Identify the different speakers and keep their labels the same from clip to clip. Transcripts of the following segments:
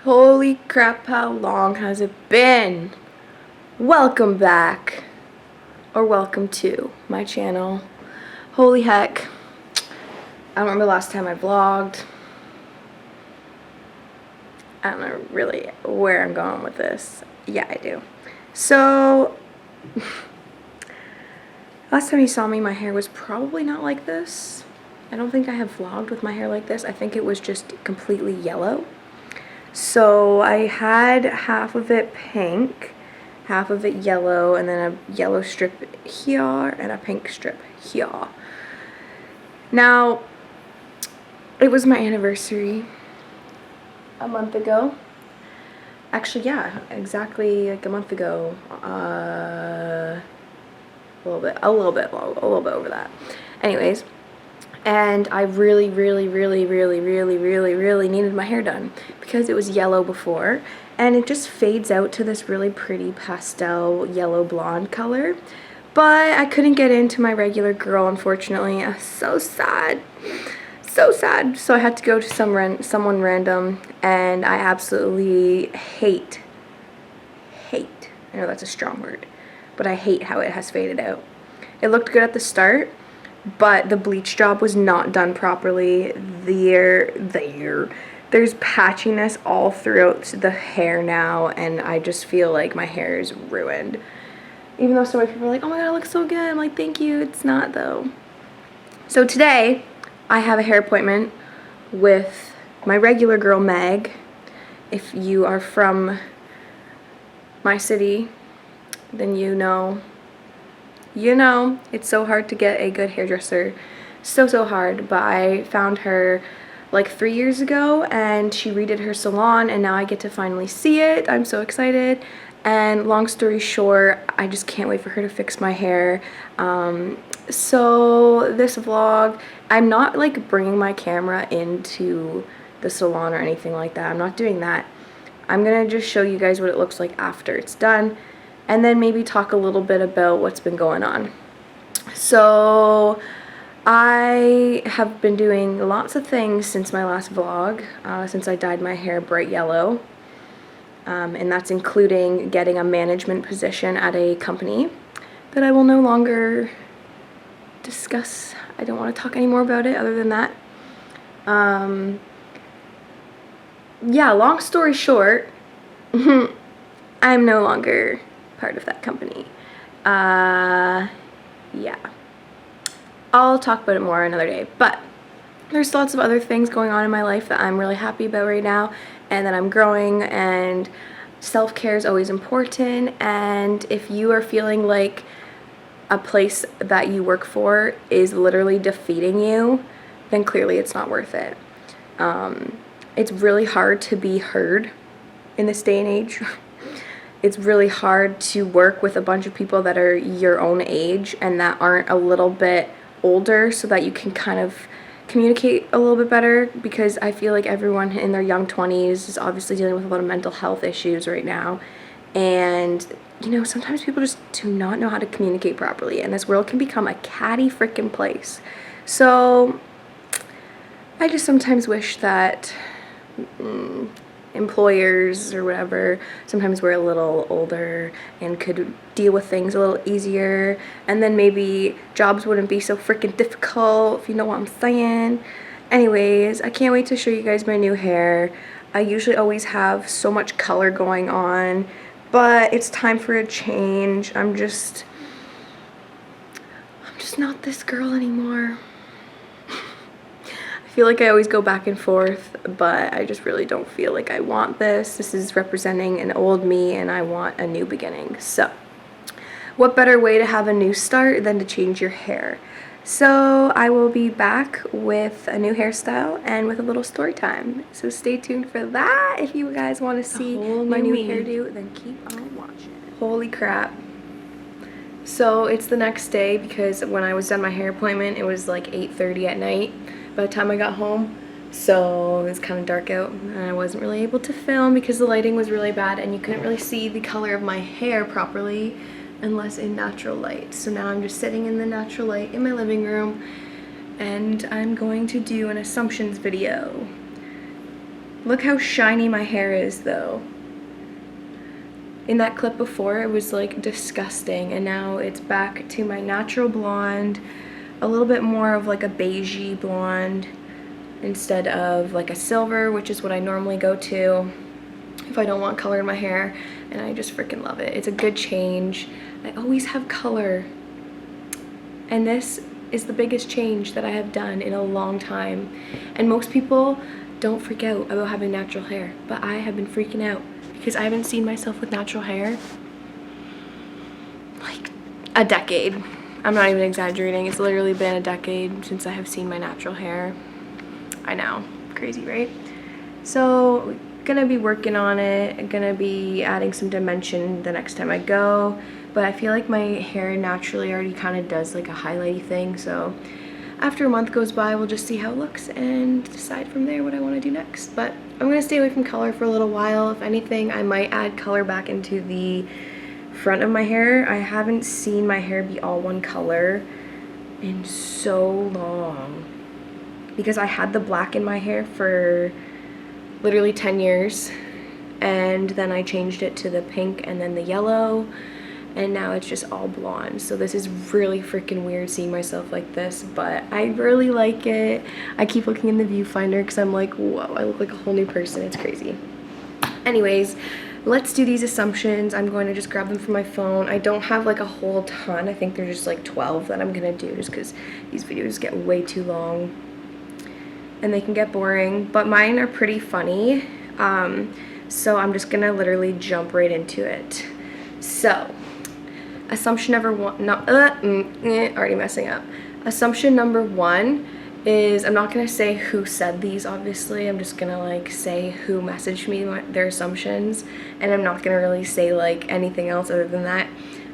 Speaker 1: Holy crap, how long has it been? Welcome back, or welcome to my channel. Holy heck, I don't remember the last time I vlogged. I don't know really where I'm going with this. Yeah, I do. So, last time you saw me, my hair was probably not like this. I don't think I have vlogged with my hair like this. I think it was just completely yellow. So I had half of it pink, half of it yellow, and then a yellow strip here and a pink strip here. Now, it was my anniversary a month ago. Actually, yeah, exactly like a month ago. A little bit over that. Anyways. And I really needed my hair done because it was yellow before, and it just fades out to this really pretty pastel yellow blonde color. But I couldn't get into my regular girl, unfortunately. So sad. So sad. So I had to go to someone random, and I absolutely hate, I know that's a strong word, but I hate how it has faded out. It looked good at the start, but the bleach job was not done properly. There's patchiness all throughout the hair now, and I just feel like my hair is ruined. Even though so many people are like, oh my god, it looks so good. I'm like, thank you. It's not though. So today, I have a hair appointment with my regular girl, Meg. If you are from my city, then you know, it's so hard to get a good hairdresser. So hard. But I found her like 3 years ago, and she redid her salon, and now I get to finally see it. I'm so excited. And long story short, I just can't wait for her to fix my hair. So this vlog, I'm not like bringing my camera into the salon or anything like that. I'm not doing that. I'm gonna just show you guys what it looks like after it's done, and then maybe talk a little bit about what's been going on. So I have been doing lots of things since my last vlog, since I dyed my hair bright yellow, and that's including getting a management position at a company that I will no longer discuss. I don't want to talk anymore about it other than that. Yeah, long story short, I'm no longer part of that company. Yeah. I'll talk about it more another day, but there's lots of other things going on in my life that I'm really happy about right now, and that I'm growing, and self-care is always important. And if you are feeling like a place that you work for is literally defeating you, then clearly it's not worth it. It's really hard to be heard in this day and age. It's really hard to work with a bunch of people that are your own age and that aren't a little bit older, so that you can kind of communicate a little bit better, because I feel like everyone in their young 20s is obviously dealing with a lot of mental health issues right now. And, sometimes people just do not know how to communicate properly, and this world can become a catty frickin' place. So I just sometimes wish that employers or whatever sometimes were a little older and could deal with things a little easier, and then maybe jobs wouldn't be so freaking difficult, if you know what I'm saying. Anyways, I can't wait to show you guys my new hair. I usually always have so much color going on, but it's time for a change. I'm just not this girl anymore. I feel like I always go back and forth, but I just really don't feel like I want this. This is representing an old me, and I want a new beginning. So what better way to have a new start than to change your hair? So I will be back with a new hairstyle and with a little story time. So stay tuned for that. If you guys want to see my new hairdo, then keep on watching. Holy crap. So it's the next day, because when I was done my hair appointment, it was like 8:30 at night by the time I got home. So it was kind of dark out, and I wasn't really able to film because the lighting was really bad, and you couldn't really see the color of my hair properly unless in natural light. So now I'm just sitting in the natural light in my living room, and I'm going to do an assumptions video. Look how shiny my hair is though. In that clip before, it was like disgusting, and now it's back to my natural blonde, a little bit more of like a beigey blonde instead of like a silver, which is what I normally go to if I don't want color in my hair, and I just freaking love it. It's a good change. I always have color, and this is the biggest change that I have done in a long time. And most people don't freak out about having natural hair, but I have been freaking out because I haven't seen myself with natural hair like a decade. I'm not even exaggerating. It's literally been a decade since I have seen my natural hair. I know, crazy, right? So gonna be working on it. I'm gonna be adding some dimension the next time I go, but I feel like my hair naturally already kind of does like a highlighty thing, so after a month goes by, we'll just see how it looks and decide from there what I want to do next. But I'm gonna stay away from color for a little while. If anything, I might add color back into the front of my hair. I haven't seen my hair be all one color in so long, because I had the black in my hair for literally 10 years, and then I changed it to the pink and then the yellow, and now it's just all blonde. So this is really freaking weird seeing myself like this, but I really like it. I keep looking in the viewfinder because I'm like, whoa, I look like a whole new person. It's crazy. Anyways, let's do these assumptions. I'm going to just grab them from my phone. I don't have like a whole ton. I think there's just like 12 that I'm gonna do, just because these videos get way too long and they can get boring, but mine are pretty funny. So I'm just gonna literally jump right into it. So assumption number one, already messing up. Assumption number one is, I'm not gonna say who said these, obviously. I'm just gonna like say who messaged me their assumptions, and I'm not gonna really say like anything else other than that.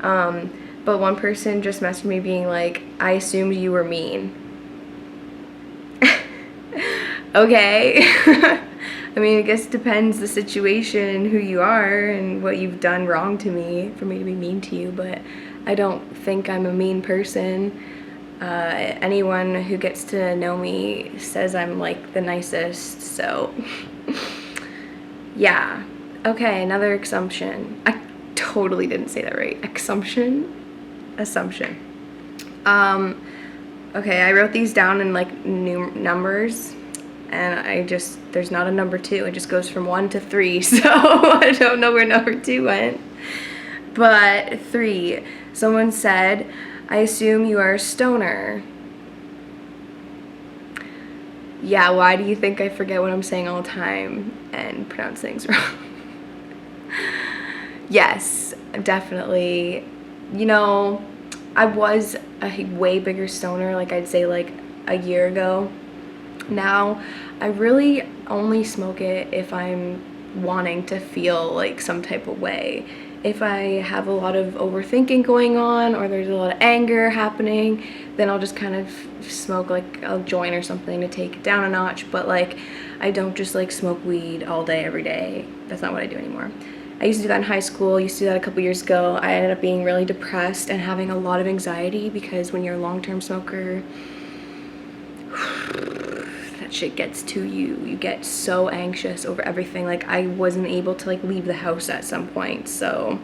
Speaker 1: But one person just messaged me being like, I assumed you were mean. Okay. I mean, I guess it depends the situation, who you are, and what you've done wrong to me for me to be mean to you, but I don't think I'm a mean person. Anyone who gets to know me says I'm like the nicest, so yeah. Okay, another assumption. I totally didn't say that right. Assumption. Okay, I wrote these down in like new numbers, and there's not a number 2, it just goes from 1 to 3, so I don't know where number 2 went. But 3, someone said, I assume you are a stoner. Yeah, why do you think I forget what I'm saying all the time and pronounce things wrong? Yes, definitely. You know, I was a way bigger stoner, like I'd say like a year ago. Now, I really only smoke it if I'm wanting to feel like some type of way. If I have a lot of overthinking going on, or there's a lot of anger happening, then I'll just kind of smoke like a joint or something to take it down a notch. But like, I don't just like smoke weed all day, every day. That's not what I do anymore. I used to do that in high school, used to do that a couple years ago. I ended up being really depressed and having a lot of anxiety, because when you're a long-term smoker, that shit gets to you. You get so anxious over everything. Like, I wasn't able to like leave the house at some point, so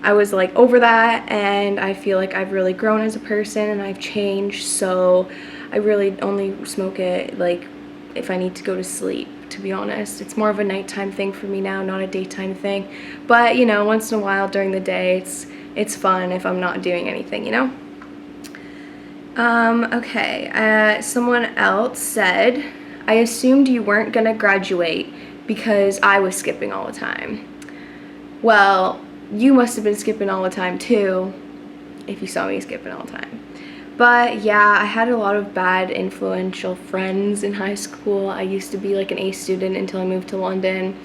Speaker 1: I was like over that, and I feel like I've really grown as a person and I've changed, so I really only smoke it like if I need to go to sleep, to be honest. It's more of a nighttime thing for me now, not a daytime thing, but you know, once in a while during the day it's fun if I'm not doing anything, you know. Okay, someone else said, I assumed you weren't gonna graduate because I was skipping all the time. Well, you must have been skipping all the time too, if you saw me skipping all the time. But yeah, I had a lot of bad influential friends in high school. I used to be like an A student until I moved to London.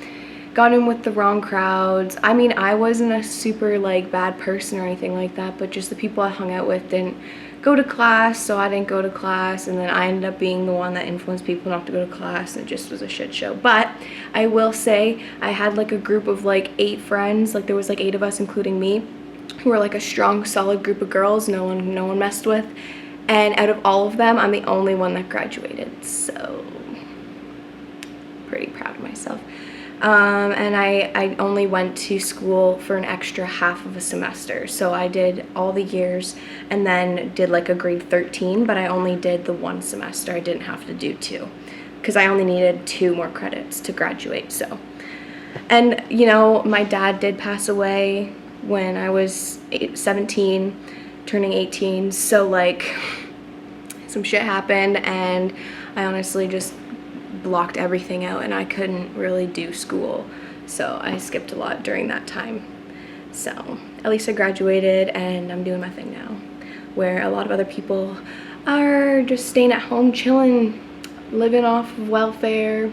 Speaker 1: Got in with the wrong crowds. I mean, I wasn't a super like bad person or anything like that, but just the people I hung out with didn't go to class, so I didn't go to class, and then I ended up being the one that influenced people not to go to class, and it just was a shit show. But I will say, I had like a group of like 8 friends, like there was like 8 of us including me, who were like a strong, solid group of girls no one messed with, and out of all of them, I'm the only one that graduated, so pretty proud of myself. myself. And I only went to school for an extra half of a semester. So I did all the years and then did like a grade 13, but I only did the 1 semester. I didn't have to do 2 because I only needed 2 more credits to graduate. So, and you know, my dad did pass away when I was 17, turning 18. So like some shit happened and I honestly just blocked everything out and I couldn't really do school, so I skipped a lot during that time. So at least I graduated and I'm doing my thing now, where a lot of other people are just staying at home chilling, living off of welfare,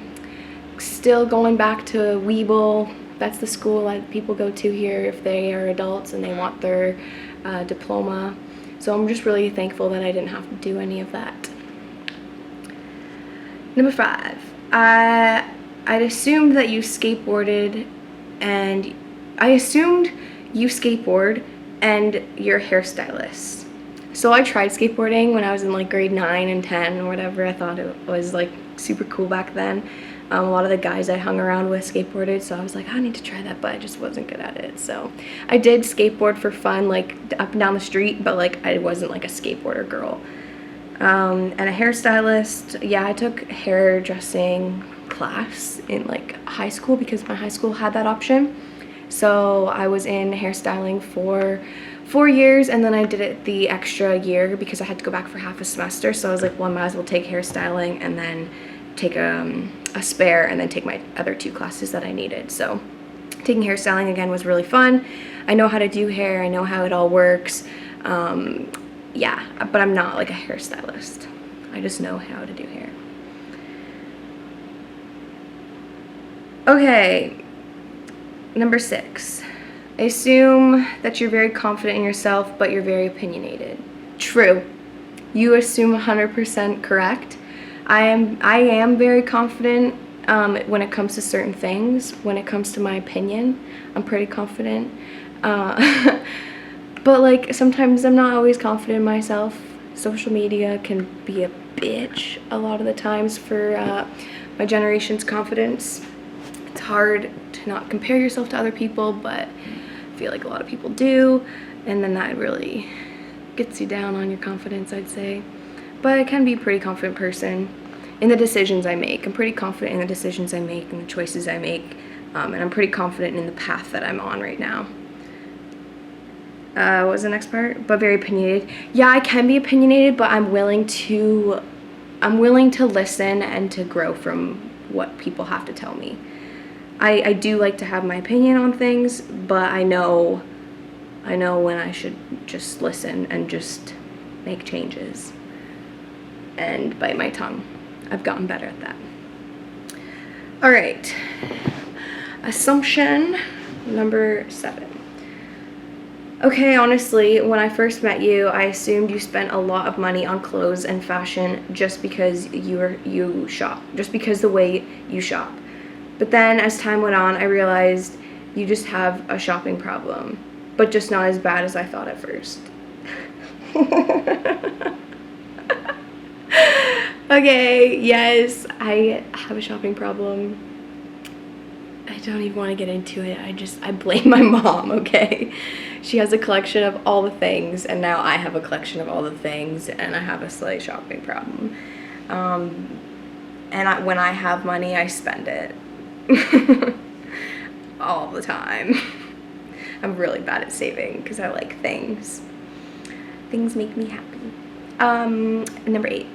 Speaker 1: still going back to Weeble. That's the school that people go to here if they are adults and they want their diploma. So I'm just really thankful that I didn't have to do any of that. Number 5, I'd assumed that you skateboarded and you're a hairstylist. So I tried skateboarding when I was in like grade 9 and 10 or whatever. I thought it was like super cool back then. A lot of the guys I hung around with skateboarded, so I was like, I need to try that, but I just wasn't good at it. So I did skateboard for fun, like up and down the street, but like I wasn't like a skateboarder girl. And a hairstylist, yeah, I took hairdressing class in like high school because my high school had that option. So I was in hairstyling for 4 years, and then I did it the extra year because I had to go back for half a semester. So I was like, well, I might as well take hairstyling and then take a spare and then take my other 2 classes that I needed. So taking hairstyling again was really fun. I know how to do hair, I know how it all works. Yeah, but I'm not like a hairstylist. I just know how to do hair. Okay, number 6. I assume that you're very confident in yourself, but you're very opinionated. True. You assume 100% correct. I am very confident when it comes to certain things. When it comes to my opinion, I'm pretty confident. But like sometimes I'm not always confident in myself. Social media can be a bitch a lot of the times for my generation's confidence. It's hard to not compare yourself to other people, but I feel like a lot of people do, and then that really gets you down on your confidence, I'd say. But I can be a pretty confident person in the decisions I make. I'm pretty confident in the decisions I make and the choices I make, and I'm pretty confident in the path that I'm on right now. What was the next part? But very opinionated. Yeah, I can be opinionated, but I'm willing to listen and to grow from what people have to tell me. I do like to have my opinion on things, but I know when I should just listen and just make changes and bite my tongue. I've gotten better at that. All right. Assumption number 7. Okay, honestly, when I first met you, I assumed you spent a lot of money on clothes and fashion just because you shop, just because the way you shop. But then as time went on, I realized you just have a shopping problem, but just not as bad as I thought at first. Okay, yes, I have a shopping problem. I don't even want to get into it. I blame my mom, okay? She has a collection of all the things, and now I have a collection of all the things, and I have a slight shopping problem. When I have money, I spend it. All the time. I'm really bad at saving because I like things. Things make me happy. Number 8.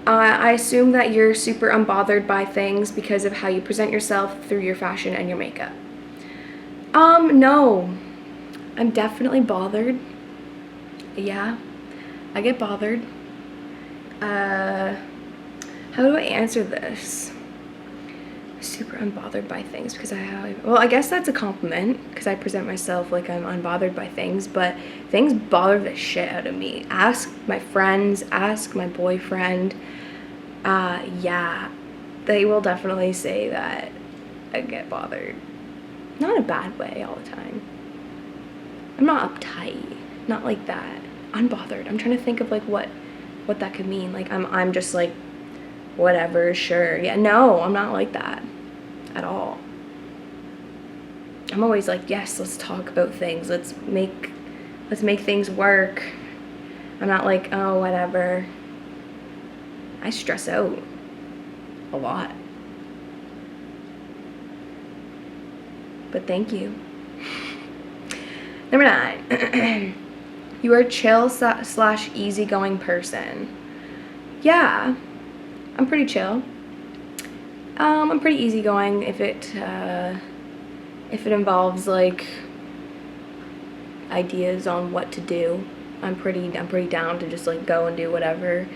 Speaker 1: I assume that you're super unbothered by things because of how you present yourself through your fashion and your makeup. No. I'm definitely bothered. Yeah, I get bothered. How do I answer this? Super unbothered by things because I guess that's a compliment because I present myself like I'm unbothered by things, but things bother the shit out of me. Ask my friends, ask my boyfriend. Yeah, they will definitely say that I get bothered. Not in a bad way all the time. I'm not uptight, not like that. Unbothered. I'm trying to think of like what that could mean. Like I'm just like whatever, sure. Yeah, no, I'm not like that at all. I'm always like, yes, let's talk about things. Let's make things work. I'm not like, oh, whatever. I stress out a lot. But thank you. Number 9. You are a chill / easygoing person. Yeah, I'm pretty chill. I'm pretty easygoing if it involves like ideas on what to do. I'm pretty down to just like go and do whatever.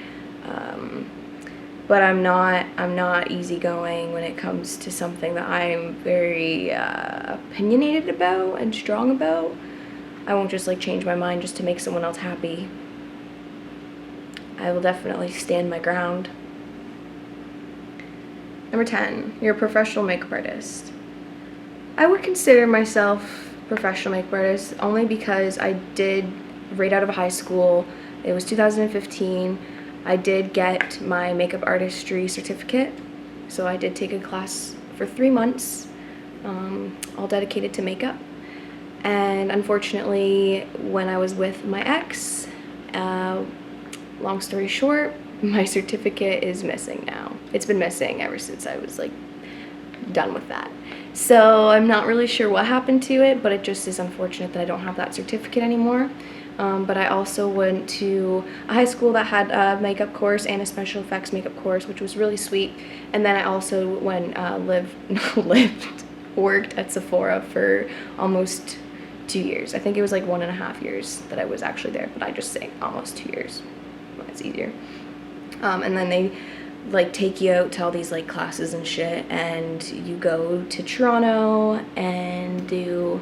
Speaker 1: But I'm not easygoing when it comes to something that I'm very opinionated about and strong about. I won't just like change my mind just to make someone else happy. I will definitely stand my ground. Number 10, you're a professional makeup artist. I would consider myself a professional makeup artist only because I did, right out of high school, it was 2015, I did get my makeup artistry certificate. So I did take a class for 3 months, all dedicated to makeup. And unfortunately, when I was with my ex, long story short, my certificate is missing now. It's been missing ever since I was like done with that. So I'm not really sure what happened to it, but it just is unfortunate that I don't have that certificate anymore. But I also went to a high school that had a makeup course and a special effects makeup course, which was really sweet. And then I also worked at Sephora for almost 2 years. I think it was like 1.5 years that I was actually there, but I just say almost 2 years. It's easier. And then they like take you out to all these like classes and shit, and you go to Toronto and do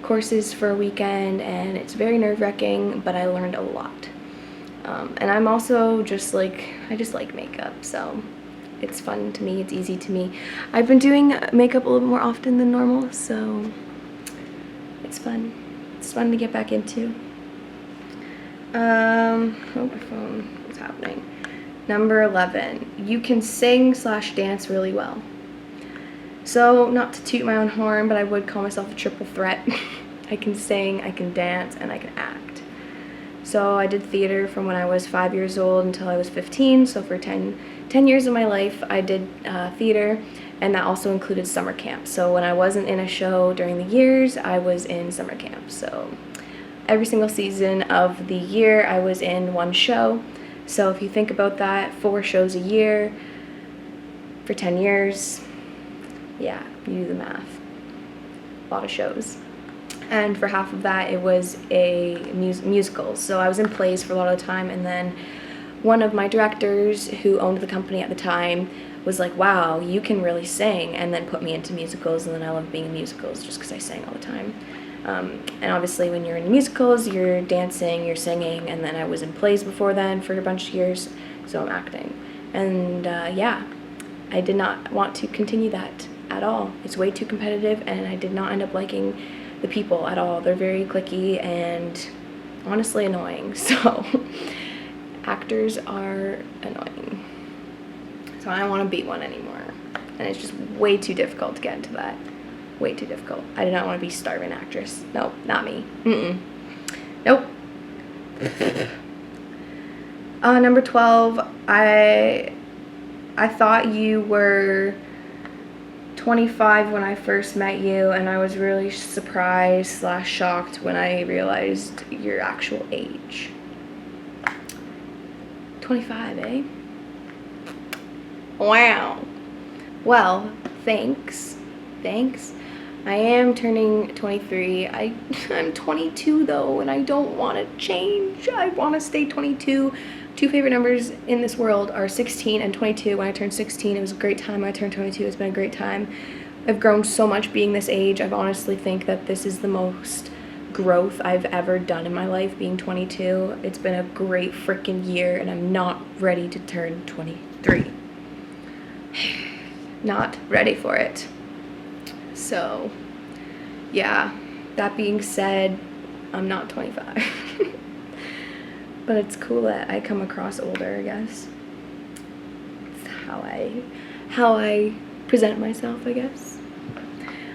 Speaker 1: courses for a weekend, and it's very nerve-wracking, but I learned a lot. And I'm also just like, I just like makeup, so it's fun to me, it's easy to me. I've been doing makeup a little more often than normal, so it's fun. It's fun to get back into. Oh, my phone, what's happening? Number 11, you can sing / dance really well. So, not to toot my own horn, but I would call myself a triple threat. I can sing, I can dance, and I can act. So I did theater from when I was 5 years old until I was 15, so for 10 years of my life I did theater, and that also included summer camp. So when I wasn't in a show during the years, I was in summer camp. So every single season of the year I was in one show. So if you think about that, 4 shows a year for 10 years, yeah, you do the math. A lot of shows. And for half of that, it was a musical. So I was in plays for a lot of the time, and then one of my directors who owned the company at the time was like, wow, you can really sing, and then put me into musicals, and then I love being in musicals just because I sang all the time. And obviously when you're in musicals, you're dancing, you're singing, and then I was in plays before then for a bunch of years, so I'm acting. And yeah, I did not want to continue that at all. It's way too competitive, and I did not end up liking the people at all. They're very cliquey and honestly annoying, so actors are annoying. So I don't want to be one anymore, and it's just way too difficult to get into that. Way too difficult. I did not want to be starving actress. Nope, not me. Nope. Number 12, I thought you were 25 when I first met you, and I was really surprised / shocked when I realized your actual age. 25, eh? Wow. Well, thanks. I am turning 23. I'm 22 though, and I don't want to change. I want to stay 22. 2 favorite numbers in this world are 16 and 22. When I turned 16, it was a great time. When I turned 22, it's been a great time. I've grown so much being this age. I honestly think that this is the most growth I've ever done in my life, being 22. It's been a great freaking year, and I'm not ready to turn 23. Not ready for it. So, yeah, that being said, I'm not 25. But it's cool that I come across older, I guess. That's how I present myself, I guess.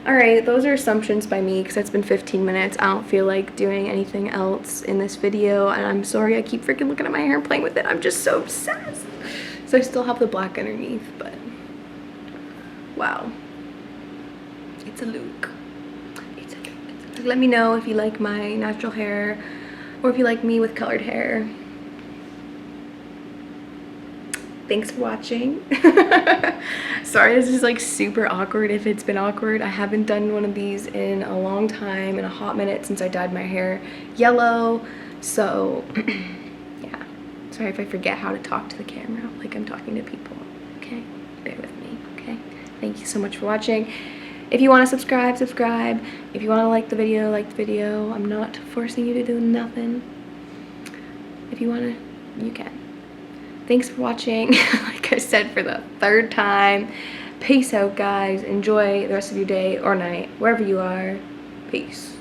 Speaker 1: Alright, those are assumptions by me because it's been 15 minutes. I don't feel like doing anything else in this video, and I'm sorry I keep freaking looking at my hair and playing with it. I'm just so obsessed. So I still have the black underneath, but wow. It's a look. It's a look. Let me know if you like my natural hair or if you like me with colored hair. Thanks for watching. Sorry, this is like super awkward if it's been awkward. I haven't done one of these in a long time, in a hot minute since I dyed my hair yellow. So yeah, sorry if I forget how to talk to the camera like I'm talking to people. Okay, bear with me, okay? Thank you so much for watching. If you want to subscribe, subscribe. If you want to like the video, like the video. I'm not forcing you to do nothing. If you want to, you can. Thanks for watching, like I said for the 3rd time. Peace out, guys. Enjoy the rest of your day or night, wherever you are. Peace.